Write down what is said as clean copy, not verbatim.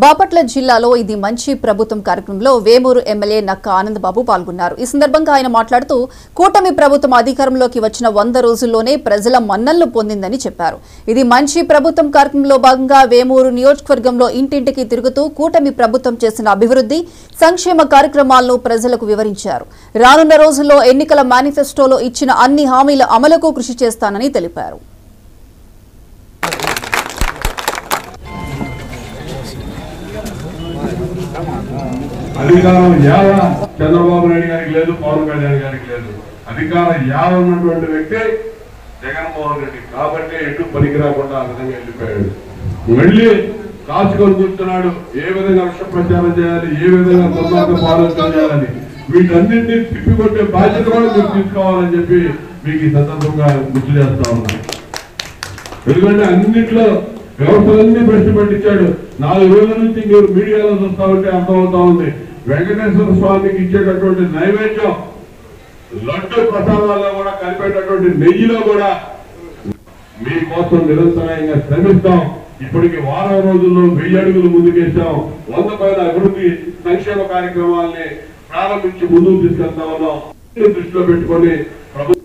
బాపట్ల జిల్లాలో ఇది మంచి ప్రభుత్వం కార్యక్రమంలో వేమూరు ఎమ్మెల్యే నక్క ఆనందబాబు పాల్గొన్నారు. ఈ సందర్భంగా ఆయన మాట్లాడుతూ కూటమి ప్రభుత్వం అధికారంలోకి వచ్చిన 100 రోజుల్లోనే ప్రజల మన్ననలు పొందిందని చెప్పారు. ఇది మంచి ప్రభుత్వం కార్యక్రమంలో భాగంగా వేమూరు నియోజకవర్గంలో ఇంటింటికి తిరుగుతూ కూటమి ప్రభుత్వం చేసిన అభివృద్ధి సంక్షేమ కార్యక్రమాలను ప్రజలకు వివరించారు. రానున్న రోజుల్లో ఎన్నికల మేనిఫెస్టోలో ఇచ్చిన అన్ని హామీల అమలుకు కృషి చేస్తానని తెలిపారు. అధికారం యావ చంద్రబాబు నాయుడు గారికి లేదు, పవన్ కళ్యాణ్ గారికి లేదు. అధికారం యావ ఉన్నటువంటి వ్యక్తి జగన్మోహన్ రెడ్డి. కాబట్టి ఎటు పనికి రాకుండా ఆ విధంగా వెళ్ళిపోయాడు. మళ్ళీ కాచుకొని కూర్చున్నాడు. ఏ విధంగా విష ప్రచారం చేయాలి, ఏ విధంగా దుర్మార్గపు ఆలోచన చేయాలని, వీటన్నింటినీ తిప్పికొట్టే బాధ్యత కూడా మీరు తీసుకోవాలని చెప్పి మీకు ఈ సందర్భంగా గుర్తు చేస్తా ఉన్నాను. ఎందుకంటే అన్నింటిలో వ్యవస్థలన్నీ ప్రశ్న పెట్టించాడు. 4 రోజుల నుంచి మీరు మీడియాలో చూస్తా ఉంటే అర్థమవుతా ఉంది. వెంకటేశ్వర స్వామికి ఇచ్చేటటువంటి నైవేద్యం లడ్డు ప్రసాదాల్లో కూడా కలిపేటటువంటి నెయ్యిలో కూడా మీకోసం నిరంతరంగా శ్రమిస్తాం. ఇప్పటికి వారం రోజుల్లో 1000 అడుగులు ముందుకేసాం. 100 పైన అభివృద్ధి సంక్షేమ కార్యక్రమాల్ని ప్రారంభించి ముందుకు తీసుకెళ్తా ఉన్నాం. దృష్టిలో పెట్టుకొని ప్రభుత్వం